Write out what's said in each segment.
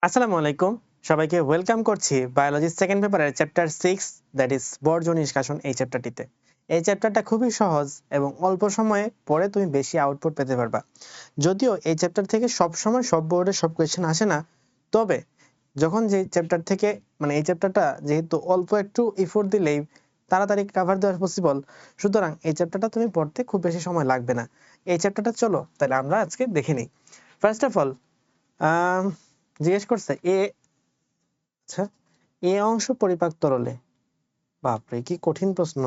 আসসালামু আলাইকুম সবাইকে ওয়েলকাম করছি বায়োলজি সেকেন্ড পেপারের চ্যাপ্টার 6 দ্যাট ইজ বর্জ্য নিষ্কাশন এই চ্যাপ্টারটিতে। এই চ্যাপ্টারটা খুবই সহজ এবং অল্প সময়ে পড়ে তুমি বেশি আউটপুট পেতে পারবা। যদিও এই চ্যাপ্টার থেকে সব সময় সব বোর্ডে সব কোয়েশ্চেন আসে না, তবে যখন যে চ্যাপ্টার থেকে মানে এই চ্যাপ্টারটা যেহেতু অল্প একটু এফোর্ট দিলেই তাড়াতাড়ি কভার দেওয়া পসিবল, সুতরাং এই চ্যাপ্টারটা তুমি পড়তে খুব বেশি সময় লাগবে না। এই চ্যাপ্টারটা চলো তাহলে আমরা আজকে দেখে নিই। ফার্স্ট অফ অল জিজ্ঞেস করছে আচ্ছা, এ অংশ পরিপাক তরলে। বাপরে কি কঠিন প্রশ্ন।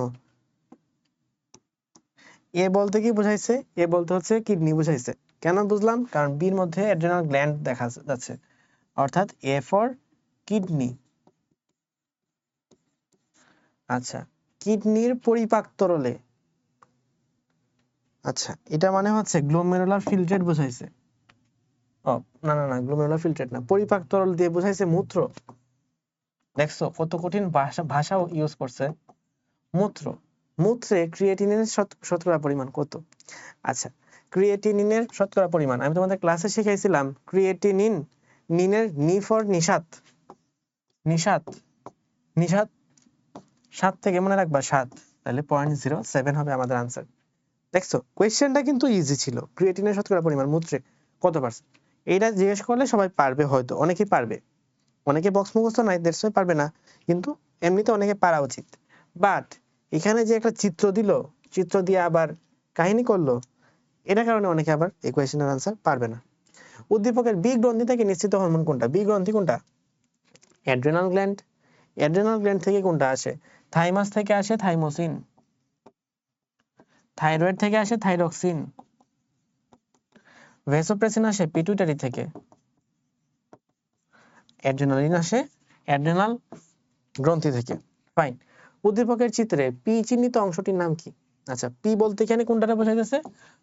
এ বলতে কি বুঝাইছে? এ বলতে হচ্ছে কিডনি বুঝাইছে। কেন বুঝলাম? কারণ বির মধ্যে অ্যাড্রেনাল গ্ল্যান্ড দেখা যাচ্ছে, অর্থাৎ এ ফর কিডনি। আচ্ছা, কিডনির পরিপাক তরলে। আচ্ছা, এটা মানে হচ্ছে গ্লোমেরুলার ফিল্ট্রেট বুঝাইছে। ও না না না, গ্লোমেরুলার ফিল্ট্রেট না, পরিপাক তরল দিয়ে বুঝাইছে মূত্র। দেখছো কত কঠিন ভাষাও ইউজ করছে। মূত্র, মূত্রে ক্রিয়েটিনিনের শতকরা পরিমাণ কত? আচ্ছা, ক্রিয়েটিনিনের শতকরা পরিমাণ আমি তোমাদের ক্লাসে শিখাইছিলাম। ক্রিয়েটিনিন, নিনের নি ফর নিষাদ, নিষাদ, নিষাদ 7 থেকে মনে রাখবা 7, তাহলে 0.07 হবে আমাদের আনসার। দেখছো কোয়েশ্চেনটা কিন্তু ইজি ছিল। ক্রিয়েটিনের শতকরা পরিমাণ মূত্রে কত পার্সেন্ট, এইটা জিজ্ঞেস করলে সবাই পারবে, হয়তো অনেকেই পারবে, অনেকে বক্স মুখস্থ নাই দেড় পারবে না, কিন্তু এমনিতে অনেকে পারা উচিত। বাট এখানে যে একটা চিত্র দিল, চিত্র দিয়ে আবার কাহিনী করলো, এটার কারণে অনেকে আবার এই কোয়েশ্চেনের আনসার পারবে না। উদ্দীপকের বি গ্রন্থি থেকে নিঃসৃত হরমোন কোনটা? বি গ্রন্থি কোনটা? Adrenal gland. অ্যাড্রেনাল গ্ল্যান্ড থেকে কোনটা আসে? থাইমাস থেকে আসে থাইমোসিন, থাইরয়েড থেকে আসে থাইরক্সিন, ভেসোপ্রেসিন আসে পিটুইটারি থেকে, অ্যাড্রেনালিন আসে অ্যাড্রেনাল গ্রন্থি থেকে। ফাইন। উদ্দীপকের চিত্রে পি চিহ্নিত অংশটির নাম কি? আচ্ছা, পি বলতে এখানে কোনটাকে বোঝাইতেছে?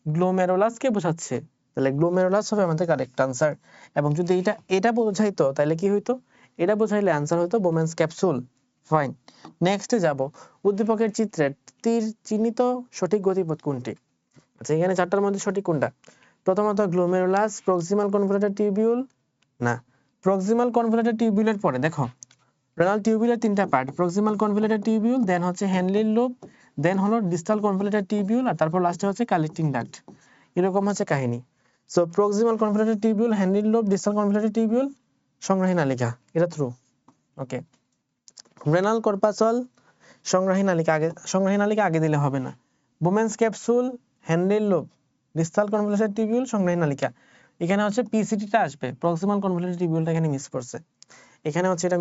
গ্লোমেরুলাসকে বোঝাচ্ছে, তাহলে গ্লোমেরুলাস হবে আমাদের কারেক্ট আনসার। এবং যদি এটা বোঝাইতো তাহলে কি হইতো? এটা বোঝাইলে আনসার হতো বোমেন্স ক্যাপসুল। ফাইন, নেক্সটে যাব। উদ্দীপকের চিত্রে তীর চিহ্নিত সঠিক গতিপথ কোনটি? আচ্ছা, এখানে চারটার মধ্যে সঠিক কোনটা? প্রথমত গ্লোমেরুলাস, প্রক্সিমাল কনভলিউটেড টিউবিউল, না, প্রক্সিমাল কনভলিউটেড টিউবিউলের পরে দেখো রেনাল টিউবিউলের তিনটা পার্ট, প্রক্সিমাল কনভলিউটেড টিউবিউল, দেন হচ্ছে হেনলির লুপ, দেন হলো ডিস্টাল কনভলিউটেড টিউবিউল, আর তারপর লাস্টে হচ্ছে কালেক্টিং ডাক্ট। এরকম হচ্ছে কাহিনী। সো প্রক্সিমাল কনভলিউটেড টিউবিউল, হেনলির লুপ, ডিস্টাল কনভলিউটেড টিউবিউল, সংগ্রাহী নালিকা, এটা ট্রু। ওকে, রেনাল কর্পাসল, সংগ্রাহী নালিকা আগে দিলে হবে না। বোমেন্স ক্যাপসুল, হেনলির লুপ, ডিস্টাল কনভলিউটেড টিউবিউল, সংগ্রাহী নালিকা। এখানে হচ্ছে পিসিটিটা আসবে, প্রক্সিমাল কনভলিউটেড টিউবিউলটা এখানে মিস করছে, এখানে হচ্ছে এটা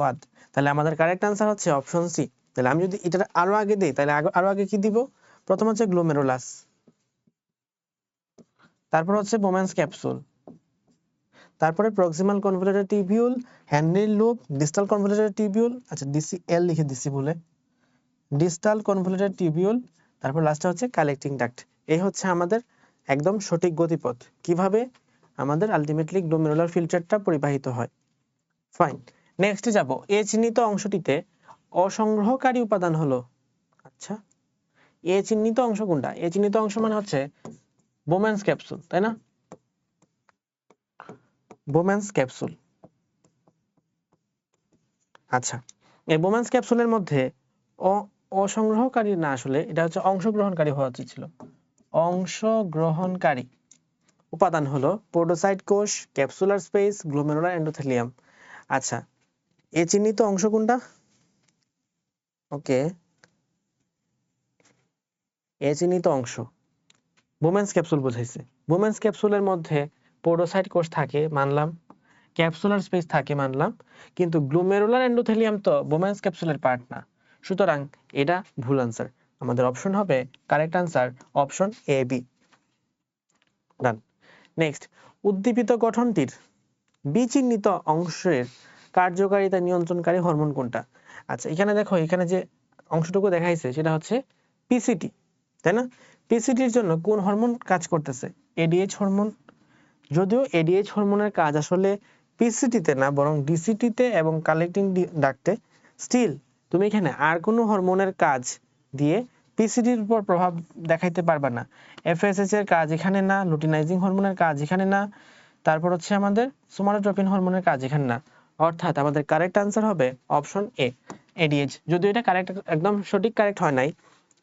বাদ। তাহলে আমাদের কারেক্ট আনসার হচ্ছে অপশন সি। তাহলে আমি যদি এটা আরো আগে দেই তাহলে আরো আগে কি দিব? প্রথম হচ্ছে গ্লোমেরুলাস, তারপর হচ্ছে বোমেন্স ক্যাপসুল, তারপরে প্রক্সিমাল কনভলিউটেড টিউবিউল, হেনরির লুপ, ডিস্টাল কনভলিউটেড টিউবিউল, আচ্ছা ডিসিএল লিখে দিছি ভুলে, ডিস্টাল কনভলিউটেড টিউবিউল, তারপর লাস্টে হচ্ছে কালেক্টিং ডাক্ট। এই হচ্ছে আমাদের একদম সঠিক গতিপথ, কিভাবে আমাদের আলটিমেটলি গ্লোমেরুলার ফিল্টারটা পরিবাহিত হয়। ফাইন, নেক্সট যাব। এ চিহ্নিত অংশটিতে অসংগ্রহকারী উপাদান হলো, আচ্ছা এ চিহ্নিত অংশ কোনটা? এ চিহ্নিত অংশ মানে হচ্ছে বোমেন্স ক্যাপসুল, তাই না? Bowman's capsule. আচ্ছা, এই বোমেন্স ক্যাপসুলের মধ্যে অসংগ্রহকারী না, আসলে এটা হচ্ছে অংশগ্রহণকারী হওয়া উচিত ছিল। অংশগ্রহণকারী উপাদান হলো পোডোসাইট কোষ, ক্যাপসুলার স্পেস, গ্লোমেরুলার এন্ডোথেলিয়াম। আচ্ছা, এ চিহ্নিত অংশ কোনটা? ওকে, এ চিহ্নিত অংশ বোমেন্স ক্যাপসুল বোঝাইছে। বোমেন্স ক্যাপসুলের মধ্যে পোডোসাইট কোষ থাকে মানলাম, ক্যাপসুলার স্পেস থাকে মানলাম, কিন্তু গ্লোমেরুলার এন্ডোথেলিয়াম তো বোমেন্স ক্যাপসুলের পার্ট না, সুতরাং এটা ভুল আনসার। আমাদের অপশন হবে correct answer option A B. Done. Next, উদ্দীপিত গঠনটির বিচিহ্নিত অংশের কার্যকারিতা নিয়ন্ত্রণকারী হরমোন কোনটা? আচ্ছা, এখানে দেখো, এখানে যে অংশটুকু দেখাইছে সেটা হচ্ছে পিসিটি, তাই না? পিসিটির জন্য কোন হরমোন কাজ করতেছে? ADH hormone. যদিও এডিএইচ হরমোনের কাজ আসলে পিসিটিতে না, বরং ডিসিটিতে এবং কালেক্টিং ডাক্টে, স্টিল তুমি এখানে আর কোনো হরমোনের কাজ দিয়ে পিসিটির উপর প্রভাব দেখাইতে পারবা না। এফএসএইচ এর কাজ এখানে না, লুটিনাইজিং হরমোনের কাজ এখানে না, তারপর হচ্ছে আমাদের সোমাটোট্রপিন হরমোনের কাজ এখানে না, অর্থাৎ আমাদের কারেক্ট আনসার হবে অপশন এ, এডিএইচ। যদিও এটা কারেক্ট, একদম সঠিক কারেক্ট হয় নাই,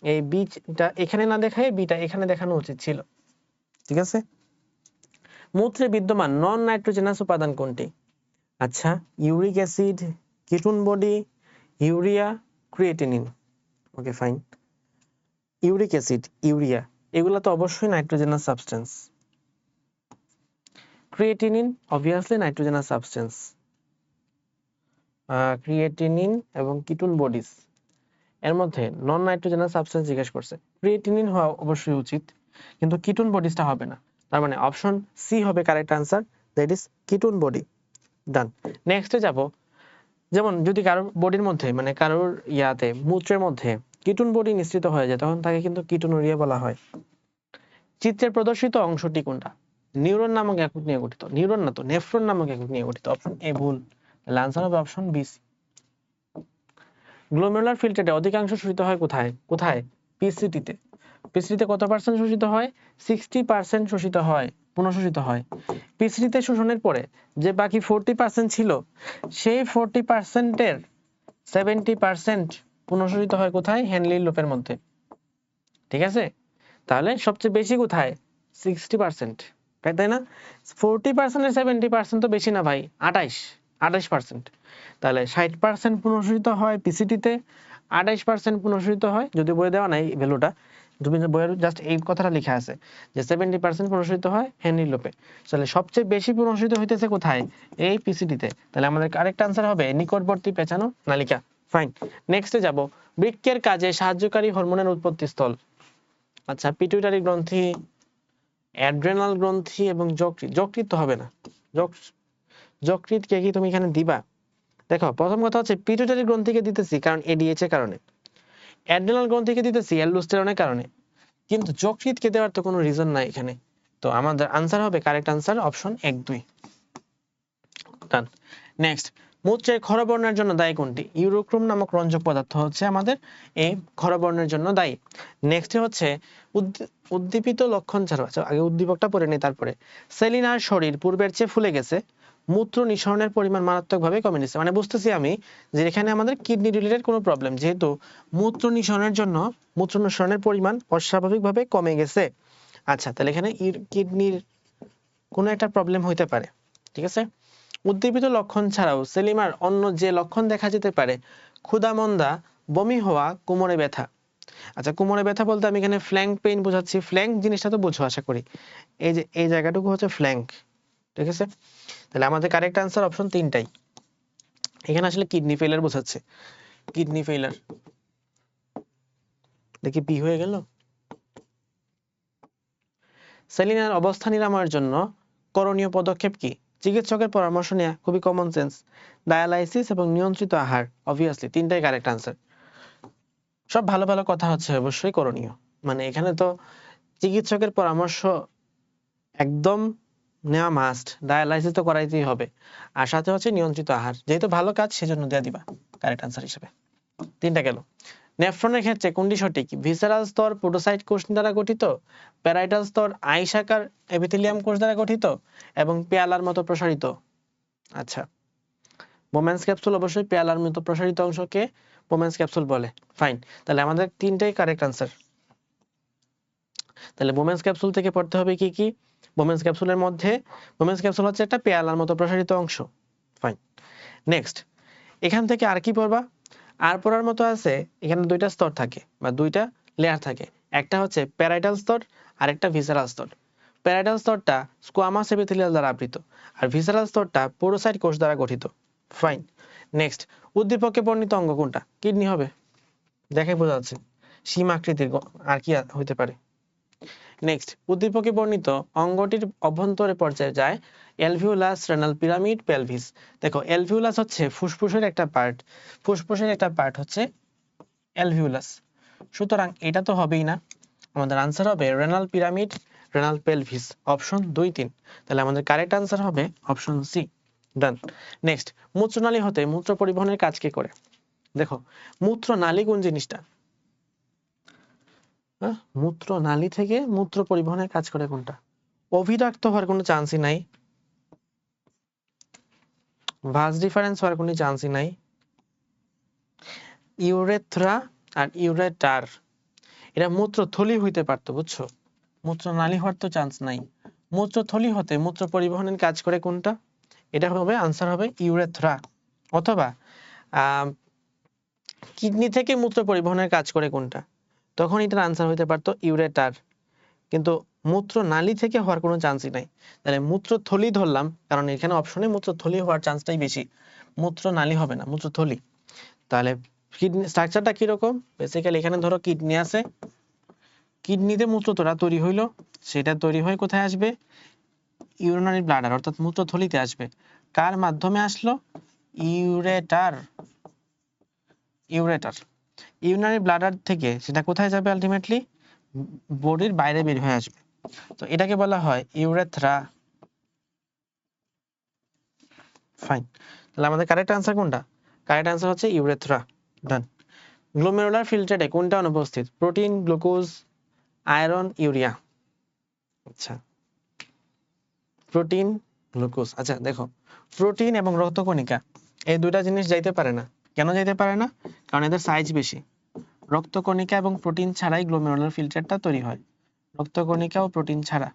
এই বিটা এখানে না দেখায় বিটা এখানে দেখানো উচিত ছিল। ঠিক আছে, মূত্রে বিদ্যমান নন নাইট্রোজেনাস উপাদান কোনটি? আচ্ছা, uric acid, ketone body, urea, creatinine. Okay fine, uric acid, urea এগুলো তো অবশ্যই nitrogenous substance. Creatinine obviously nitrogenous substance. Creatinine এবং কিটোন বডিজ এর মধ্যে নন নাইট্রোজেনাস সাবস্টেন্স জিজ্ঞেস করছে, ক্রিয়েটিনিন হওয়া অবশ্যই উচিত, কিন্তু কিটোন বডিজটা হবে না। তার মানে অপশন সি হবে correct answer, that is ketone body. Done. নেক্সটে যাব, যেমন যদি কারোর বডির মধ্যে মানে কারোর ইয়াতে মূত্রের মধ্যে কিটোন বডি নিঃসৃত হয়ে যায় তখন তাকে কিন্তু কিটোনুরিয়া বলা হয়। চিত্রে প্রদর্শিত অংশটি কোনটা? নিউরন নামক একক নিয়ে গঠিত। নিউরন না তো, নেফ্রন নামক একক নিয়ে গঠিত। অপশন এ ভুল, তাহলে আনসার হবে অপশন বি। গ্লোমেরুলার ফিল্ট্রেটে অধিকাংশ শোষিত হয় কোথায়? কোথায়? পিসিটিতে। পিসিটিতে কত পার্সেন্ট শোষিত হয়? 60% শোষিত হয়, পুনঃশোষিত হয়। পিসিটিতে শোষণের পরে যে বাকি 40% ছিল, সেই 40%-এর 70% পুনঃশোষিত হয় কোথায়? হেনলির লুপের মধ্যে। ঠিক আছে, তাহলে সবচেয়ে বেশি কোথায়? 60%, তাই না? 40% এর 70% তো বেশি না ভাই, 28%। তাহলে 60% পুনঃশোষিত হয় পিসিটিতে, 28% পুনঃশোষিত হয়, যদি বইয়ে দেওয়া নাই ভ্যালুটা, তুমি বইয়ের জাস্ট এই কথাটা লেখা আছে যে 70% পুনঃশোষিত হয় হেনরি লুপে। তাহলে সবচেয়ে বেশি পুনঃশোষিত হইতেছে কোথায়? এই পিসিটিতে। তাহলে আমাদের কারেক্ট আনসার হবে নিকটবর্তী পেঁচানো নালিকা। ফাইন, নেক্সটে যাব, বৃক্কের কাজে সাহায্যকারী হরমোনের উৎপত্তি স্থল। আচ্ছা, পিটুইটারি গ্রন্থি, অ্যাড্রেনাল গ্রন্থি এবং যকৃৎ। যকৃৎ তো হবে না, যকৃৎ কে কি তুমি এখানে দিবা? দেখো, প্রথম কথা হচ্ছে পিটুইটারি গ্রন্থিকে দিতেছি কারণ এডিএইচ এর কারণে, অ্যাড্রেনাল গ্রন্থিকে দিতেছি অ্যালডোস্টেরনের কারণে, কিন্তু যকৃৎকে দেওয়ার তো কোনো রিজন নাই এখানে। তো আমাদের আনসার হবে কারেক্ট আনসার অপশন 1-2। ডান। নেক্সট, মূত্রের ক্ষরবর্ণের জন্য দায়ী কোনটি? ইউরোক্রোম নামক রঞ্জক পদার্থ হচ্ছে আমাদের এই ক্ষরবর্ণের জন্য দায়ী। নেক্সট হচ্ছে উদ্দীপিত লক্ষণ ছাড়া, আচ্ছা আগে উদ্দীপকটা পড়ে নেই তারপরে। সেলিনার শরীর পূর্বের চেয়ে ফুলে গেছে, মূত্র নিঃসরণের পরিমাণ মারাত্মকভাবে কমে গেছে। মানে বুঝতেছি আমি যে এখানে আমাদের কিডনি রিলেটেড কোনো প্রবলেম, যেহেতু মূত্র নিঃসরণের জন্য মূত্র নিঃসরণের পরিমাণ অস্বাভাবিকভাবে কমে গেছে। আচ্ছা, তাহলে এখানে কিডনির কোনো একটা প্রবলেম হইতে পারে। ঠিক আছে, উদ্দীপিত লক্ষণ ছাড়াও সেলিমার অন্য যে লক্ষণ দেখা যেতে পারে, ক্ষুধামন্দা, বমি হওয়া, কোমরে ব্যথা। আচ্ছা, কোমরে ব্যথা বলতে আমি এখানে ফ্ল্যাঙ্ক পেইন বোঝাচ্ছি। ফ্ল্যাঙ্ক জিনিসটা তো বুঝো আশা করি, এই যে এই জায়গাটুকু হচ্ছে ফ্ল্যাঙ্ক। ঠিক আছে, তাহলে আমাদের কারেক্ট আনসার অপশন 3টাই। এখানে আসলে কিডনি ফেলার বোঝাচ্ছে, কিডনি ফেলার। দেখি বি হয়ে গেল। সেলিনার অবস্থা নিরাময়ের জন্য করণীয় পদক্ষেপ কি? চিকিৎসকের পরামর্শ নেওয়া, খুবই কমন সেন্স। ডায়ালাইসিস এবং নিয়ন্ত্রিত আহার, অবভিয়াসলি 3টাই কারেক্ট আনসার। সব ভালো ভালো কথা হচ্ছে অবশ্যই করণীয়, মানে এখানে তো চিকিৎসকের পরামর্শ একদম নেওয়া মাস্ট, ডায়ালাইসিস তো করাইতেই হবে, আর সাথে হচ্ছে নিয়ন্ত্রিত আহার, যেহেতু ভালো কাজ সেজন্য দেয়া দিবা কারেক্ট আনসার হিসেবে। 3টা গেল। নেফ্রনের ক্ষেত্রে কোনটি সঠিক? ভিসারাল স্তর পোডোসাইট কোষ দ্বারা গঠিত, প্যারাইটাল স্তর আইসাকার এপিথেলিয়াম কোষ দ্বারা গঠিত এবং পেয়ালার মতো প্রসারিত। আচ্ছা, বোম্যান্স ক্যাপসুল অবশ্যই পেয়ালার মতো প্রসারিত অংশকে বোম্যান্স ক্যাপসুল বলে। ফাইন, তাহলে আমাদের 3টাই কারেক্ট আনসার। তাহলে বোম্যান্স ক্যাপসুল থেকে পড়তে হবে কি কি? বোম্যান্স ক্যাপসুলের মধ্যে, বোম্যান্স ক্যাপসুল হচ্ছে একটা পেয়ালার মতো প্রসারিত অংশ। ফাইন, নেক্সট, এখান থেকে আর কি পড়বা? আর পড়ার মতো আছে, এখানে 2টা স্তর থাকে বা 2টা লেয়ার থাকে, একটা হচ্ছে প্যারাইটাল স্তর আর একটা ভিসারাল স্তর। প্যারাইটাল স্তরটা স্কোয়ামাস এপিথেলিয়াল দ্বারা আবৃত আর ভিসারাল স্তরটা পোরোসাইট কোষ দ্বারা গঠিত। ফাইন, নেক্সট, উদ্দীপকে বর্ণিত অঙ্গ কোনটা? কিডনি হবে, দেখে বোঝা যাচ্ছে, সীম আকৃতির, আর কি হইতে পারে? নেক্সট, উদ্দীপকে বর্ণিত অঙ্গটির অভ্যন্তরে পর্যায়ে যায় অ্যালভিওলাস, রেনাল পিরামিড, পেলভিস। দেখো, অ্যালভিওলাস হচ্ছে ফুসফুসের একটা পার্ট, ফুসফুসের একটা পার্ট হচ্ছে অ্যালভিওলাস, সুতরাং এটা তো হবেই না। আমাদের আনসার হবে renal pyramid, renal pelvis, option 2-3। তাহলে আমাদের কারেক্ট আনসার হবে অপশন সি। ডান। নেক্সট, মূত্রনালী হতে মূত্র পরিবহনের কাজ কে করে? দেখো, মূত্রনালী কোন জিনিসটা? মূত্র নালী থেকে মূত্র পরিবহনের কাজ করে কোনটা? অভিরক্ত হওয়ার কোনো চান্সই নাই, ভাস ডিফারেন্স হওয়ার কোনো চান্সই নাই। ইউরেথ্রা আর ইউরেটার এটা মূত্রথলি হইতে পারতো, বুঝছো? মূত্রনালী হওয়ার তো চান্স নাই। মূত্রথলি হতে মূত্র পরিবহনের কাজ করে কোনটা? এটা হবে, আনসার হবে ইউরেথ্রা। অথবা কিডনি থেকে মূত্র পরিবহনের কাজ করে কোনটা? তখন এটার আনসার হইতে পারতো ইউরেটার। কিন্তু মূত্রনালী থেকে হওয়ার কোনো চান্সই নাই। তাহলে মূত্রথলি ধরলাম, কারণ এখানে অপশনে মূত্রথলি হওয়ার চান্সটাই বেশি, মূত্রনালী হবে না, মূত্রথলি। তাহলে কিডনি স্ট্রাকচারটা কিরকম? বেসিক্যালি এখানে ধরো কিডনি আছে, কিডনিতে মূত্রতোড়া তৈরি হইলো, সেটা তৈরি হয়ে কোথায় আসবে? ইউরিনারি ব্লাডার অর্থাৎ মূত্রথলিতে আসবে। কার মাধ্যমে আসলো? ইউরেটার। ইউরেটার ইউরিনারি ব্লাডার থেকে সেটা কোথায় যাবে? আলটিমেটলি বডির বাইরে বের হয়ে আসবে। তো এটাকে বলা হয় ইউরেথ্রা। ফাইন, তাহলে আমাদের কারেক্ট আনসার কোনটা? কারেক্ট আনসার হচ্ছে ইউরেথ্রা। ডান। গ্লোমেরুলার ফিল্টারে কোনটা অনুপস্থিত? Protein, glucose, iron, urea. আচ্ছা, প্রোটিন, গ্লুকোজ। আচ্ছা দেখো, প্রোটিন এবং রক্তকণিকা এই দুইটা জিনিস যাইতে পারে না। কেন যাইতে পারে না? কারণ এদের সাইজ বেশি। রক্তকণিকা এবং প্রোটিন ছাড়াই গ্লোমেরুলার ফিল্টারটা তৈরি হয়। রক্তকণিকা ও প্রোটিন ছাড়া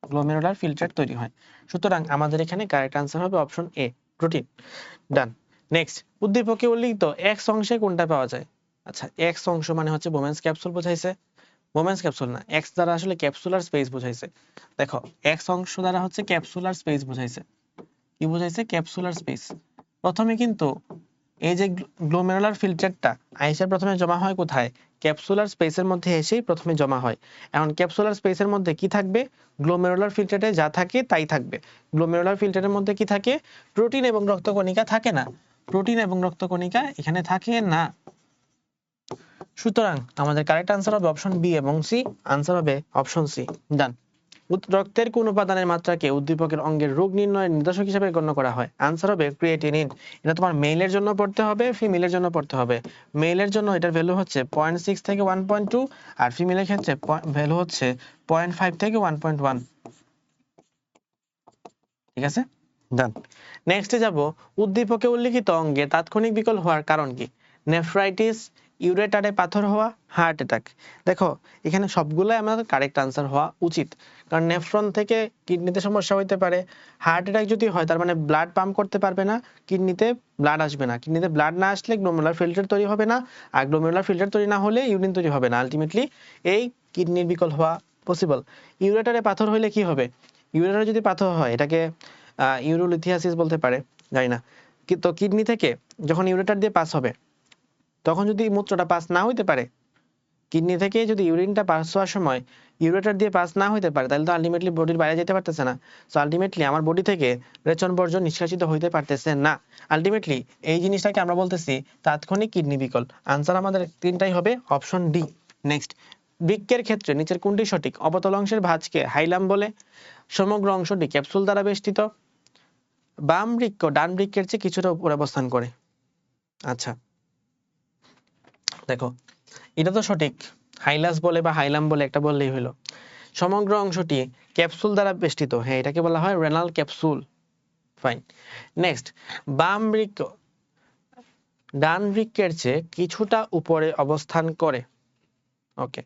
গ্লোমেরুলার ফিল্টার তৈরি হয়। সুতরাং আমাদের এখানে কারেক্ট আনসার হবে option A, protein. Done. Next, উদ্দীপকে উল্লিখিত এক্স অংশে কোনটা পাওয়া যায়? আচ্ছা, এক্স অংশ মানে হচ্ছে বোমেন্স ক্যাপসুল বোঝাইছে। বোমেন্স ক্যাপসুল না, এক্স দ্বারা আসলে ক্যাপসুলার স্পেস বোঝাইছে। দেখো, এক্স অংশ দ্বারা হচ্ছে ক্যাপসুলার স্পেস বোঝাইছে। কি বোঝাইছে? Capsular space. প্রথমে কিন্তু এই যে গ্লোমেরুলার ফিল্টারটা আইসা প্রথমে জমা হয় কোথায়? ক্যাপসুলার স্পেসের মধ্যে এসেই প্রথমে জমা হয়। এখন ক্যাপসুলার স্পেসের মধ্যে কি থাকবে? গ্লোমেরুলার ফিল্টারে যা থাকে তাই থাকবে। গ্লোমেরুলার ফিল্টারের মধ্যে কি থাকে? প্রোটিন এবং রক্তকণিকা থাকে না। প্রোটিন এবং রক্তকণিকা এখানে থাকে না। সুতরাং আমাদের কারেক্ট আনসার হবে অপশন বি এবং সি। আনসার হবে অপশন সি। ডান। রক্তের কোন উপাদানের মাত্রাকে উদ্দীপকের অঙ্গের রোগ নির্ণয়ের নির্দেশক হিসেবে গণ্য করা হয়? আনসার হবে ক্রিয়েটিনিন। এটা তোমার মেইলের জন্য পড়তে হবে, ফিমেলের জন্য পড়তে হবে। মেইলের জন্য এটার ভ্যালু হচ্ছে 0.6 থেকে 1.2, আর ফিমেলের ক্ষেত্রে ভ্যালু হচ্ছে 0.5 থেকে 1.1। ঠিক আছে, ডান। নেক্সটে যাব, উদ্দীপকে উল্লিখিত অঙ্গে তাৎক্ষণিক বিকল হওয়ার কারণ কি? নেফ্রাইটিস, ইউরেটারে পাথর হওয়া, হার্ট অ্যাটাক। দেখো, এখানে সবগুলাই আমাদের কারেক্ট আনসার হওয়া উচিত, কারণ নেফ্রন থেকে কিডনিতে সমস্যা হইতে পারে। হার্ট অ্যাটাক যদি হয় তার মানে ব্লাড পাম্প করতে পারবে না, কিডনিতে ব্লাড আসবে না। কিডনিতে ব্লাড না আসলে গ্লোমেরুলার ফিল্টার তৈরি হবে না, আর গ্লোমেরুলার ফিল্টার তৈরি না হলে ইউরিন তৈরি হবে না। আলটিমেটলি এই কিডনির বিকল হওয়া পসিবল। ইউরেটারে পাথর হইলে কি হবে? ইউরেটারে যদি পাথর হয় এটাকে ইউরোলিথিয়াসিস বলতে পারে, জানি না। তো কিডনি থেকে যখন ইউরেটার দিয়ে পাস হবে, তখন যদি মূত্রটা পাস না হইতে পারে, কিডনি থেকে যদি ইউরিনটা পাস হওয়ার সময় ইউরেটার দিয়ে পাস না হইতে পারে, তাহলে তো আলটিমেটলি বডির বাইরে যেতে পারতেছে না। সো আলটিমেটলি আমার বডি থেকে রেচন বর্জ্য নিষ্কাশিত হইতে পারতেছে না। আলটিমেটলি এই জিনিসটাকে আমরা বলতেছি তাৎক্ষণিক কিডনি বিকল। আনসার আমাদের তিনটাই হবে অপশন ডি। নেক্সট, বৃক্কের ক্ষেত্রে নিচের কোনটি সঠিক? অবতল অংশের ভাঁজকে হাইলাম বলে, সমগ্র অংশটি ক্যাপসুল দ্বারা বেষ্টিত, বাম বৃক্ক ডান বৃক্কের চেয়ে কিছুটা উপরে অবস্থান করে। আচ্ছা দেখো, এটা তো সঠিক, হাইলাস বলে বা হাইলাম বলে একটা বললেই হলো। সমগ্র অংশটি ক্যাপসুল দ্বারা বেষ্টিত, হ্যাঁ এটাকে বলা হয় রেনাল ক্যাপসুল। ফাইন। নেক্সট, বাম বৃক্ক ডান বৃক্কের চেয়ে কিছুটা উপরে অবস্থান করে। ওকে,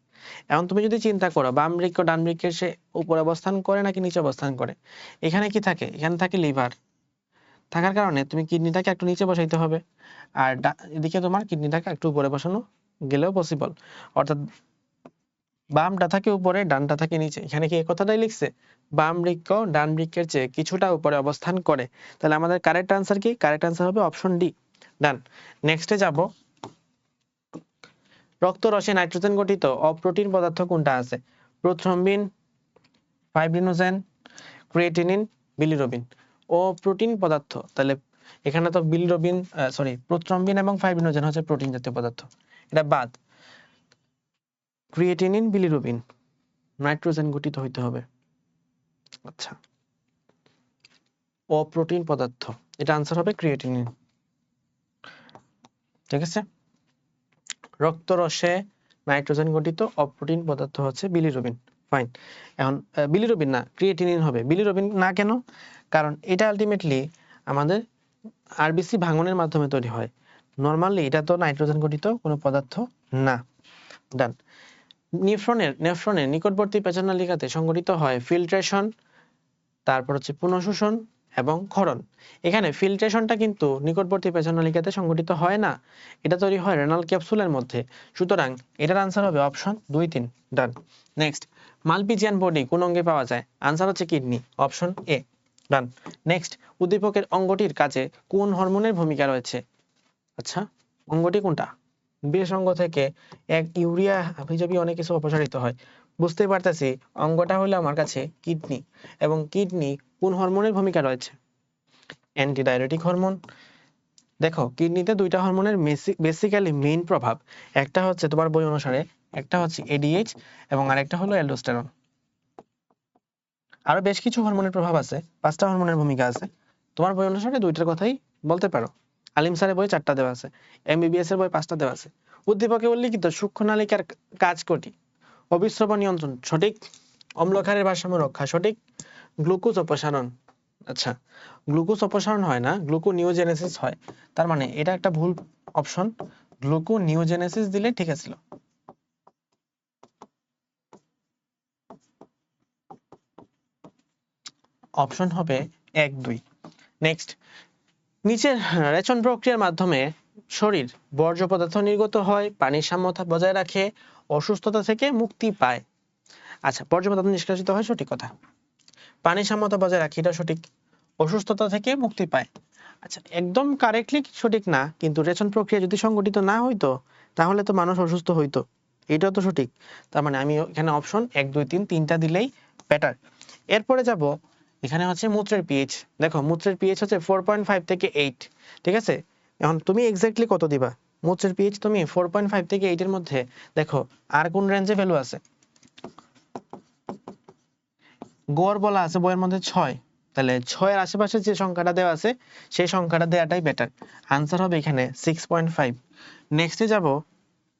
এখন তুমি যদি চিন্তা করো বাম বৃক্ক ডান বৃক্কের চেয়ে উপরে অবস্থান করে নাকি নিচে অবস্থান করে, এখানে কি থাকে? এখানে থাকে লিভার। থাকার কারণে তুমি কিডনিটাকে একটু নিচে বসাইতে হবে, আর এদিকে তোমার কিডনিটাকে একটু উপরে বসানো গেলেও পসিবল। অর্থাৎ বামটা থাকে উপরে, ডানটা থাকে নিচে। এখানে কি এই কথাটাই লিখছে? বাম বৃক্ক ডান বৃক্কের চেয়ে কিছুটা উপরে অবস্থান করে। তাহলে আমাদের কারেক্ট আনসার কি? কারেক্ট আনসার হবে অপশন ডি। ডান। নেক্সটে যাব, রক্তরসে নাইট্রোজেন গঠিত অপ্রোটিন পদার্থ কোনটা আছে? Prothrombin, fibrinogen, creatinine, bilirubin. ও প্রোটিন পদার্থ, তাহলে এখানে তো বিলিরুবিন সরি প্রোথ্রম্বিন এবং ফাইব্রিনোজেন হচ্ছে প্রোটিন জাতীয় পদার্থ, এটা বাদ। ক্রিয়েটিনিন, বিলিরুবিন, নাইট্রোজেন গঠিত হইতে হবে। আচ্ছা, অপ্রোটিন পদার্থ, এটা আনসার হবে ক্রিয়েটিনিন। ঠিক আছে, রক্তরসে নাইট্রোজেন গঠিত অপ্রোটিন পদার্থ হচ্ছে বিলিরুবিন। ফাইন। এখন বিলিরুবিন না, ক্রিয়েটিনিন হবে। বিলিরুবিন না কেন? কারণ এটা আলটিমেটলি আমাদের আরবিসি ভাঙনের মাধ্যমে তৈরি হয়। নরমালি এটা তো নাইট্রোজেন গঠিত কোনো পদার্থ না। ডান। নেফ্রনের নিকটবর্তী পেশনালিকাতে সংঘটিত হয় ফিল্ট্রেশন, তারপর হচ্ছে পুনঃশোষণ এবং ক্ষরণ। এখানে ফিল্ট্রেশনটা কিন্তু নিকটবর্তী পেশনালিকাতে সংঘটিত হয় না, এটা তৈরি হয় রেনাল ক্যাপসুলের মধ্যে। সুতরাং এটার আনসার হবে অপশন 2, 3। ডান। নেক্সট, মালপিজিয়ান বডি কোন অঙ্গে পাওয়া যায়? আনসার হচ্ছে kidney, option A. Done. Next, উদ্দীপকের অঙ্গটির কাছে কোন হরমোনের ভূমিকা রয়েছে? আচ্ছা, অঙ্গটি কোনটা? বিশেষ অঙ্গ থেকে এক ইউরিয়া হাবিজাবি অনেক কিছু অপসারিত হয়। বুঝতে পারতেছি অঙ্গটা হলো আমার কাছে কিডনি, এবং কিডনি কোন হরমোনের ভূমিকা রয়েছে? অ্যান্টিডাইরেটিক হরমোন। দেখো, কিডনিতে দুইটা হরমোনের বেসিক্যালি মেইন প্রভাব, একটা হচ্ছে তোমার বই অনুসারে, একটা হচ্ছে এডিএইচ এবং আরেকটা হলো অ্যালডোস্টেরন। আরো বেশ কিছু হরমোনের প্রভাব আছে, 5টা হরমোনের ভূমিকা আছে। তোমার বই অনুসারে দুইটার কথাই বলতে পারো। আলিম স্যারের বই 4টা দেওয়া আছে, এমবিবিএস এর বই 5টা দেওয়া আছে। উদ্দীপকে উল্লিখিত সূক্ষ্ম নালিকার কাজ কোটি? অবিশ্রব নিয়ন্ত্রণ সঠিক, অম্লক্ষারের ভারসাম্য রক্ষা সঠিক, গ্লুকোজ অপসারণ। আচ্ছা, গ্লুকোজ অপসারণ হয় না, গ্লুকোনিওজেনেসিস হয়। তার মানে এটা একটা ভুল অপশন, গ্লুকোনিওজেনেসিস দিলে ঠিক আছিল। অপশন হবে 1, 2। নেক্সট, নিচের রেচন প্রক্রিয়ার মাধ্যমে শরীর বর্জ্য পদার্থ নির্গত হয়, পানির সাম্যতা বজায় রাখে, অসুস্থতা থেকে মুক্তি পায়। আচ্ছা, বর্জ্য পদার্থ নিষ্কাশিত হয়, সঠিক কথা। পানির সাম্যতা বজায় রাখে, এটা সঠিক। অসুস্থতা থেকে মুক্তি পায়, আচ্ছা একদম কারেক্টলি সঠিক না, কিন্তু রেচন প্রক্রিয়া যদি সংগঠিত না হইতো তাহলে তো মানুষ অসুস্থ হইতো, এটাও তো সঠিক। তার মানে আমি এখানে অপশন 1, 2, 3 তিনটা দিলেই বেটার। এরপরে যাব, এখানে হচ্ছে মূত্রের পিএইচ। দেখো, মূত্রের পিএইচ হচ্ছে 4.5 থেকে 8, ঠিক আছে? এখন তুমি এক্স্যাক্টলি কত দিবা? মূত্রের পিএইচ তুমি 4.5 থেকে 8 এর মধ্যে দেখো আর কোন রেঞ্জে ভ্যালু আছে? গড় বলা আছে বইয়ের মধ্যে 6, তাহলে 6 এর আশেপাশে যে সংখ্যাটা দেওয়া আছে সেই সংখ্যাটা দেওয়াটাই বেটার। আনসার হবে এখানে 6.5। নেক্সটে যাব।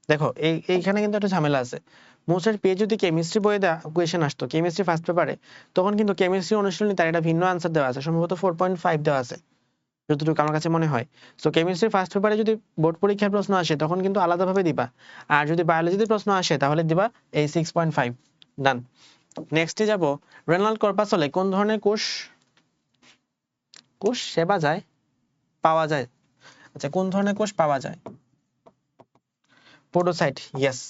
দেখো এইখানে কিন্তু একটা ঝামেলা আছে। মোস্টের পেজ যদি কেমিস্ট্রি বইয়ে দেওয়া কোয়েশ্চেন আসতো, কেমিস্ট্রি ফার্স্ট পেপারে, তখন কিন্তু কেমিস্ট্রি অনুশীলনী তার একটা ভিন্ন আনসার দেওয়া আছে, সম্ভবত 4.5 দেওয়া আছে যতটুকু আমার কাছে মনে হয়। সো কেমিস্ট্রি ফার্স্ট পেপারে যদি বোর্ড পরীক্ষার প্রশ্ন আসে তখন কিন্তু আলাদাভাবে দিবা, আর যদি বায়োলজিতে প্রশ্ন আসে তাহলে দিবা এই 6.5। ডান। নেক্সটে যাব, রেনাল কর্পাসলে কোন ধরনের কোষ কোষ সেবা যায় পাওয়া যায়? আচ্ছা, কোন ধরনের কোষ পাওয়া যায়? পোডোসাইট, ইয়েস।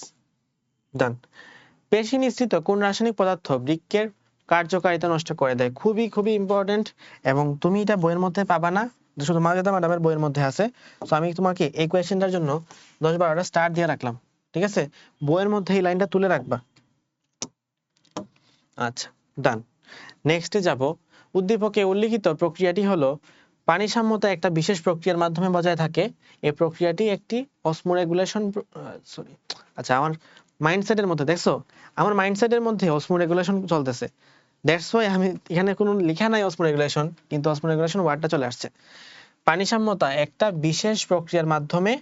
ডান। পেশি নিঃসৃত কোন রাসায়নিক পদার্থ বৃক্কের কার্যকারিতা নষ্ট করে দেয়? খুবই খুবই ইম্পর্টেন্ট, এবং তুমি এটা বইয়ের মধ্যে পাবা না, শুধু মাজেদা ম্যাডামের বইয়ের মধ্যে আছে। তো আমি তোমাকে এই কোয়েশ্চেনটার জন্য 10-12টা স্টার দিয়ে রাখলাম, ঠিক আছে? বইয়ের মধ্যে এই লাইনটা তুলে রাখবা। আচ্ছা, ডান। নেক্সটে যাব, উদ্দীপকে উল্লিখিত প্রক্রিয়াটি হলো পানি সাম্যতা একটা বিশেষ প্রক্রিয়ার মাধ্যমে বজায় থাকে। এই প্রক্রিয়াটি একটি অসমোরেগুলেশন, সরি, আচ্ছা আমার মাইন্ডসেটের মধ্যে দেখছো, আমার মাইন্ডসেটের মধ্যে অসমোরেগুলেশন চলতেছে, দ্যাটস ওয়াই আমি এখানে কোনো লেখা নাই অসমোরেগুলেশন, কিন্তু অসমোরেগুলেশন ওয়ার্ডটা চলে আসছে। পানি সাম্যতা একটা বিশেষ প্রক্রিয়ার মাধ্যমে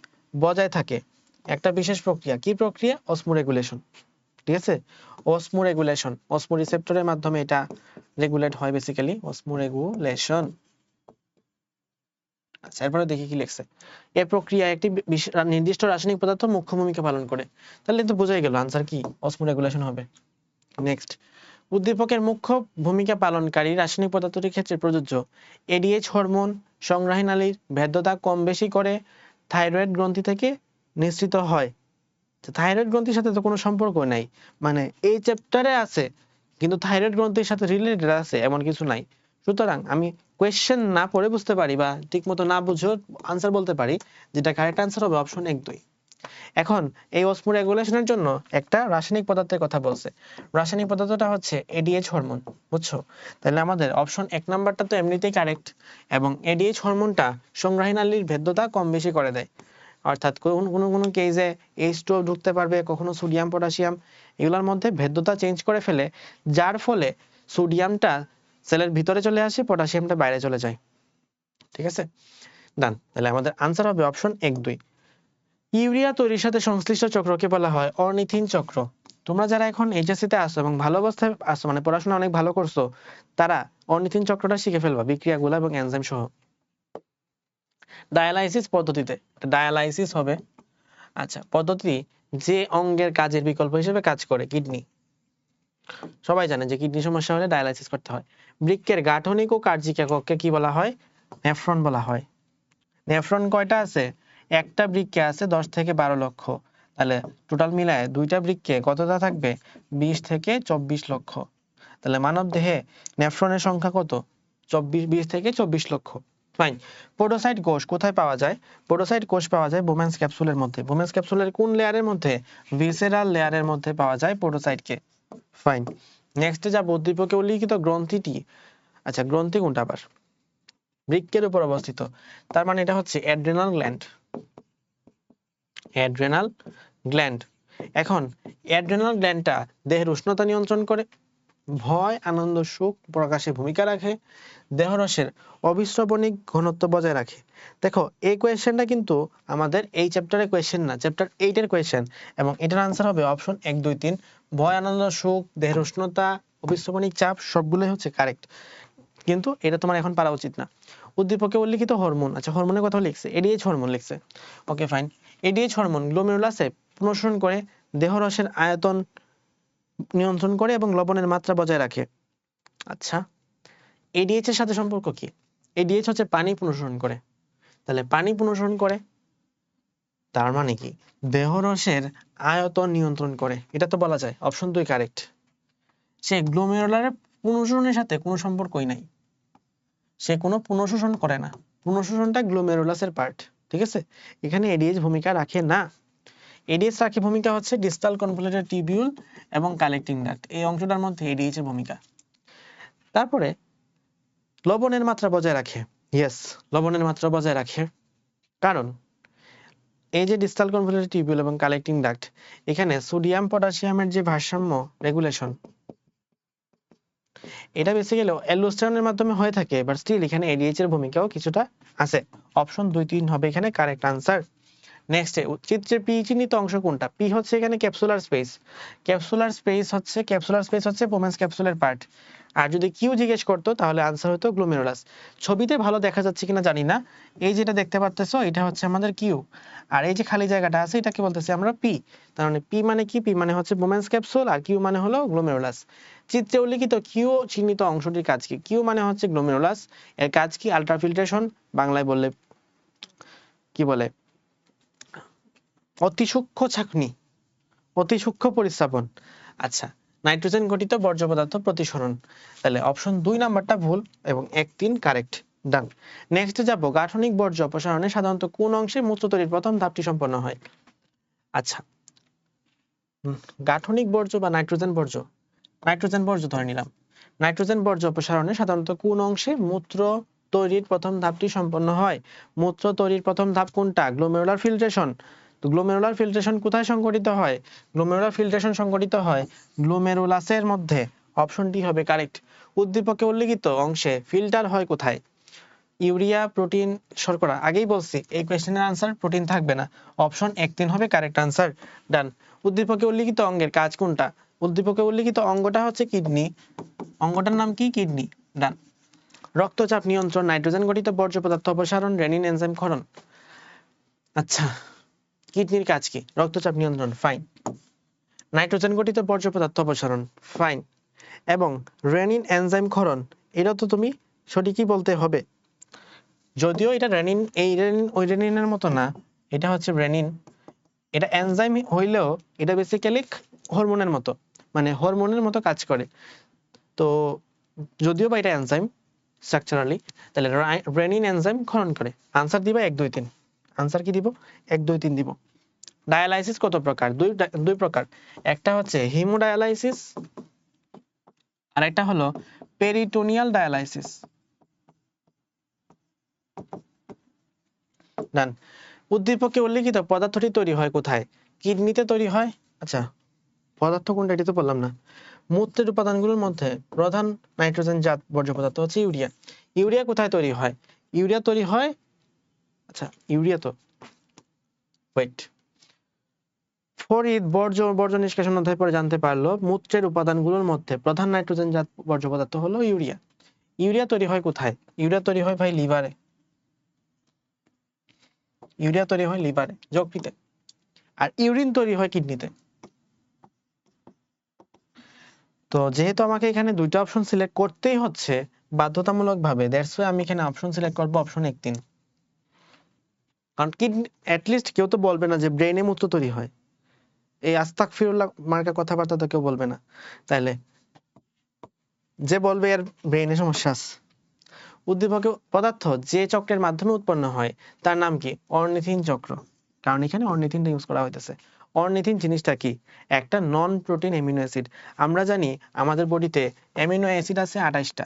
বজায় থাকে, একটা বিশেষ প্রক্রিয়া, কি প্রক্রিয়া? অসমোরেগুলেশন, ঠিক আছে? অসমোরেগুলেশন, অসমোরিসেপ্টরের মাধ্যমে এটা রেগুলেট হয় বেসিক্যালি, অসমোরেগুলেশন। আচ্ছা, এরপরে দেখি কি লিখছে। এই প্রক্রিয়ায় একটি নির্দিষ্ট রাসায়নিক পদার্থ মুখ্য ভূমিকা পালন করে। তাহলে তো বোঝাই গেল আনসার কি, অসমোরেগুলেশন হবে। নেক্সট, উদ্দীপকের মুখ্য ভূমিকা পালনকারী রাসায়নিক পদার্থটির ক্ষেত্রে প্রযোজ্য। এডিএইচ হরমোন সংগ্রাহী নালীর ভেদ্যতা কম বেশি করে, থাইরয়েড গ্রন্থি থেকে নিঃসৃত হয়। থাইরয়েড গ্রন্থির সাথে তো কোনো সম্পর্ক নাই, মানে এই চ্যাপ্টারে আছে কিন্তু থাইরয়েড গ্রন্থির সাথে রিলেটেড আছে এমন কিছু নাই। সুতরাং আমি কোয়েশ্চেন না পড়ে বুঝতে পারি বা ঠিক মতো না বুঝেও আনসার বলতে পারি, যেটা কারেক্ট আনসার হবে অপশন 1, 2। এখন এই অসমোরেগুলেশনের জন্য একটা রাসায়নিক পদার্থের কথা বলছে, রাসায়নিক পদার্থটা হচ্ছে এডিএইচ হরমোন, বুঝছো? তাহলে আমাদের অপশন 1 নাম্বারটা তো এমনিতেই কারেক্ট, এবং এডিএইচ হরমোনটা সংগ্রাহী নালীর ভেদ্যতা কম বেশি করে দেয়। অর্থাৎ কোন কেসে H2O ঢুকতে পারবে, কখনো সোডিয়াম পটাশিয়াম, এগুলোর মধ্যে ভেদ্যতা চেঞ্জ করে ফেলে, যার ফলে সোডিয়ামটা সেলের ভিতরে চলে আসে, পটাশিয়ামটা বাইরে চলে যায়, ঠিক আছে? ডান। তাহলে আমাদের আনসার হবে অপশন 1, 2। ইউরিয়া তৈরির সাথে সংশ্লিষ্ট চক্রকে বলা হয় অর্নিথিন চক্র। তোমরা যারা এখন এইচএসসি তে আসো এবং ভালো অবস্থায় আসো, মানে পড়াশোনা অনেক ভালো করছো, তারা অর্নিথিন চক্রটা শিখে ফেলবা, বিক্রিয়াগুলো এবং এনজাইম সহ। ডায়ালাইসিস পদ্ধতিতে, ডায়ালাইসিস হবে আচ্ছা পদ্ধতি যে অঙ্গের কাজের বিকল্প হিসেবে কাজ করে, কিডনি। সবাই জানে যে কিডনি সমস্যা হলে ডায়ালাইসিস করতে হয়। বৃক্কের গাঠনিক ও কার্যিক একককে কি বলা হয়? নেফ্রন বলা হয়। নেফ্রন কয়টা আছে? একটা বৃক্কে আছে 10 থেকে 12 লক্ষ। তাহলে টোটাল মিলায় দুইটা বৃক্কে কতটা থাকবে? 20 থেকে 24 লক্ষ। তাহলে মানব দেহে নেফ্রনের সংখ্যা কত? 20 থেকে 24 লক্ষ। ফাইন। পোডোসাইট কোষ কোথায় পাওয়া যায়? পোডোসাইট কোষ পাওয়া যায় বোম্যান্স ক্যাপসুলের মধ্যে। বোম্যান্স ক্যাপসুলের কোন লেয়ারের মধ্যে? ভিসেরাল লেয়ারের মধ্যে পাওয়া যায় পোডোসাইটকে। ফাইন। নেক্সটে যাব, উদ্দীপকে উল্লিখিত গ্রন্থিটি, আচ্ছা গ্রন্থি কোনটা আবার? বৃক্কের উপর অবস্থিত, তার মানে এটা হচ্ছে অ্যাড্রেনাল গ্ল্যান্ড। Adrenal gland. এখন অ্যাড্রেনাল গ্ল্যান্ডটা দেহের উষ্ণতা নিয়ন্ত্রণ করে, ভয়, আনন্দ, সুখ প্রকাশে ভূমিকা রাখে, দেহরসের অবিশ্রবণিক ঘনত্ব বজায় রাখে। দেখো এই কোয়েশ্চেনটা কিন্তু আমাদের এই চ্যাপ্টারের কোয়েশ্চেন না, চ্যাপ্টার 8 এর কোয়েশ্চেন, এবং এটার আনসার হবে অপশন 1 2 3। ভয়, আনন্দ, সুখ, দেহের উষ্ণতা, অবিশ্রবণিক চাপ সবগুলোই হচ্ছে কারেক্ট, কিন্তু এটা তোমার এখন পারা উচিত না। উদ্দীপকে উল্লিখিত হরমোন, আচ্ছা হরমোনের কথা লিখছে, এডিএইচ হরমোন লিখছে। Okay fine. এডিএইচ হরমোন গ্লোমেরুলাসে পুনঃসরণ করে, দেহরসের আয়তন নিয়ন্ত্রণ করে এবং লবণের মাত্রা বজায় রাখে। আচ্ছা এডিএইচ এর সাথে সম্পর্ক কি? এডিএইচ হচ্ছে পানি পুনঃসরণ করে, তাহলে পানি পুনঃসরণ করে তার মানে কি দেহরসের আয়তন নিয়ন্ত্রণ করে, এটা তো বলা যায়। Option 2 correct. সে গ্লোমেরুলারের পুনঃসরণের সাথে কোনো সম্পর্কই নাই, সে কোনো পুনঃশোষণ করে না, পুনঃশোষণটা গ্লোমেরুলাসের পার্ট, ঠিক আছে। এখানে এডিএইচ ভূমিকা রাখে না। এডিএইচ রাখে ভূমিকা হচ্ছে ডিস্টাল কনভলিউটেড টিবিউল এবং কালেক্টিং ডাক্ট, এই অংশটার মধ্যে এডিএইচ এর ভূমিকা। তারপরে লবণের মাত্রা বজায় রাখে, ইয়েস লবণের মাত্রা বজায় রাখে, কারণ এই যে ডিস্টাল কনভলিউটেড টিবিউল এবং কালেক্টিং ডাক্ট, এখানে সোডিয়াম পটাশিয়ামের যে ভারসাম্য রেগুলেশন, এটা বেসিক্যালি অ্যালডোস্টেরনের মাধ্যমে হয়ে থাকে, বাট স্টিল এখানে এডিএইচ এর ভূমিকাও কিছুটা আছে। অপশন 2 3 হবে এখানে কারেক্ট আনসার। নেক্সট চিত্রের পি চিহ্নিত অংশ কোনটা? পি হচ্ছে এখানে ক্যাপসুলার স্পেস। ক্যাপসুলার স্পেস হচ্ছে বোম্যান্স ক্যাপসুলের পার্ট। আর যদি কিউ জিজ্ঞেস করতো তাহলে আনসার হতো গ্লোমেরুলাস। ছবিতে ভালো দেখা যাচ্ছে কিনা জানি না, এই যেটা দেখতে পাচ্তেছো এটা হচ্ছে আমাদের কিউ, আর এই যে খালি জায়গাটা আছে এটাকে বলতেছি আমরা পি। তার মানে পি মানে কি? পি মানে হচ্ছে বোম্যান্স ক্যাপসুল, আর কিউ মানে হলো গ্লোমেরুলাস। চিত্রে উল্লিখিত কিউ চিহ্নিত অংশটির কাজ কি? কিউ মানে হচ্ছে গ্লোমেরুলাস, এর কাজ কি? আলট্রাফিল্ট্রেশন, বাংলায় বললে কি বলে, অতি সূক্ষ্ম ছাঁকনি, অতি সূক্ষ্ম পরিস্রাবন। আচ্ছা নাইট্রোজেন ঘটিত বর্জ্য পদার্থ প্রতিসরণ। তাহলে অপশন 2 নাম্বারটা ভুল এবং 1 3 কারেক্ট। ডান। নেক্সটে যাব, গাঠনিক বর্জ্য অপসারণে সাধারণত কোন অংশে মূত্র তৈরির প্রথম ধাপটি সম্পন্ন হয়? আচ্ছা গাঠনিক বর্জ্য বা নাইট্রোজেন বর্জ্য ধরে নিলাম। নাইট্রোজেন বর্জ্য অপসারণে সাধারণত কোন অংশে মূত্র তৈরির প্রথম ধাপটি সম্পন্ন হয়? মূত্র তৈরির প্রথম ধাপ কোনটা? Glomerular filtration. তো গ্লোমেরুলার ফিল্ট্রেশন কোথায় সংঘটিত হয়? গ্লোমেরুলার ফিল্ট্রেশন সংঘটিত হয় গ্লোমেরুলাসের মধ্যে। অপশনটি হবে কারেক্ট। উদ্দীপকে উল্লিখিত অংশে ফিল্টার হয় কোথায়? ইউরিয়া, প্রোটিন, শর্করা। আগেই বলছি এই কোয়েশ্চেনের আনসার প্রোটিন থাকবে না। অপশন 1 3 হবে কারেক্ট আনসার। ডান। উদ্দীপকে উল্লিখিত অঙ্গের কাজ কোনটা? উদ্দীপকে উল্লিখিত অঙ্গটা হচ্ছে কিডনি, অঙ্গটার নাম কি? কিডনি। ডান। রক্তচাপ নিয়ন্ত্রণ, নাইট্রোজেন ঘটিত বর্জ্য পদার্থ অপসারণ, রেনিন এনজাইম ক্ষরণ। আচ্ছা কিডনির কাজ কি? রক্তচাপ নিয়ন্ত্রণ, ফাইন। নাইট্রোজেন ঘটিত বর্জ্য পদার্থ অপসারণ, ফাইন। এবং রেনিন এনজাইম ক্ষরণ, এটা তো তুমি সঠিকই বলতে হবে। যদিও এটা রেনিন, এই রেনিন ওই রেনিনের মতো না, এটা হচ্ছে রেনিন, এটা এনজাইম হইলেও এটা বেসিক্যালি হরমোনের মতো, মানে হরমোনের মতো কাজ করে। তো যদিও বা এটা এনজাইম স্ট্রাকচারালি, তাহলে রেনিন এনজাইম ক্ষরণ করে। আনসার দিবা 1 2 3। আনসার কি দিব? 1 2 3 দিব। ডায়ালাইসিস কত প্রকার? দুই প্রকার। একটা হচ্ছে হিমোডায়ালাইসিস আর একটা হলো পেরিটোনিয়াল ডায়ালাইসিস। ডান। উদ্দীপকে উল্লিখিত পদার্থটি তৈরি হয় কোথায়? কিডনিতে তৈরি হয়। আচ্ছা পদার্থ কোনটা এটা তো বললাম না। মূত্রের উপাদানগুলোর মধ্যে প্রধান নাইট্রোজেন জাত বর্জ্য পদার্থ হচ্ছে ইউরিয়া। ইউরিয়া কোথায় তৈরি হয়? ইউরিয়া তৈরি হয়, আচ্ছা ইউরিয়া তো ওয়েট, ফরিদ বর্জ্য নিষ্কাশন অধ্যায় পরে জানতে পারলো মূত্রের উপাদানগুলোর মধ্যে প্রধান নাইট্রোজেন জাত বর্জ্য পদার্থ হলো ইউরিয়া। ইউরিয়া তৈরি হয় কোথায়? ইউরিয়া তৈরি হয় ভাই লিভারে। ইউরিয়া তৈরি হয় লিভারে, যকৃতে, আর ইউরিন তৈরি হয় কিডনিতে। তো যেহেতু আমাকে এখানে দুইটা অপশন সিলেক্ট করতেই হচ্ছে বাধ্যতামূলক ভাবে, দ্যাটস ওয়াই আমি এখানে অপশন সিলেক্ট করব অপশন 1-3। কারণ কিডনি অ্যাটলিস্ট কেউ তো বলবে না যে ব্রেনে মূত্র তৈরি হয়, এই আস্তাগফিরুল্লাহ মার্কা কথাবার্তা তো কেউ বলবে না। তাইলে যে বলবে এর ব্রেনে সমস্যা আছে। উদ্দীপক পদার্থ যে চক্রের মাধ্যমে উৎপন্ন হয় তার নাম কি? অর্নিথিন চক্র। কারণ এখানে অর্নিথিনটা ইউজ করা হইতেছে। অর্নিথিন জিনিসটা কি? একটা নন প্রোটিন অ্যামিনো অ্যাসিড। আমরা জানি আমাদের বডিতে অ্যামিনো অ্যাসিড আছে 28টা,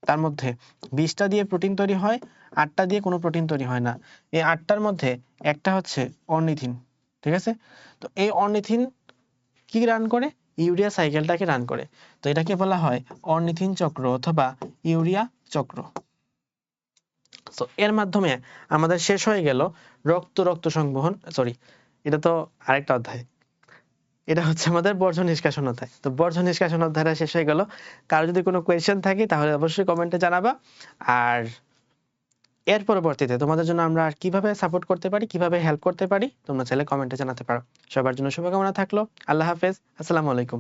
তার মধ্যে 20টা দিয়ে প্রোটিন তৈরি হয়, 8টা দিয়ে কোনো প্রোটিন তৈরি হয় না। এই 8টার মধ্যে একটা হচ্ছে অর্নিথিন, ঠিক আছে? তো এই অর্নিথিন কি রান করে? ইউরিয়া সাইকেলটাকে রান করে। তো এটাকে বলা হয় অর্নিথিন চক্র অথবা ইউরিয়া চক্র। তো এর মাধ্যমে আমাদের শেষ হয়ে গেল রক্ত সংবহন, সরি এটা তো আরেকটা অধ্যায়, এটা হচ্ছে আমাদের বর্জ্য নিষ্কাশন অধ্যায়। তো বর্জ্য নিষ্কাশন অধ্যায়টা শেষ হয়ে গেল। কারো যদি কোনো কোয়েশ্চেন থাকে তাহলে অবশ্যই কমেন্টে জানাবা। আর এর পরবর্তীতে তোমাদের জন্য আমরা আর কিভাবে সাপোর্ট করতে পারি, কিভাবে হেল্প করতে পারি, তোমরা চাইলে কমেন্টে জানাতে পারো। সবার জন্য শুভকামনা থাকলো। আল্লাহ হাফেজ, আসসালামু আলাইকুম।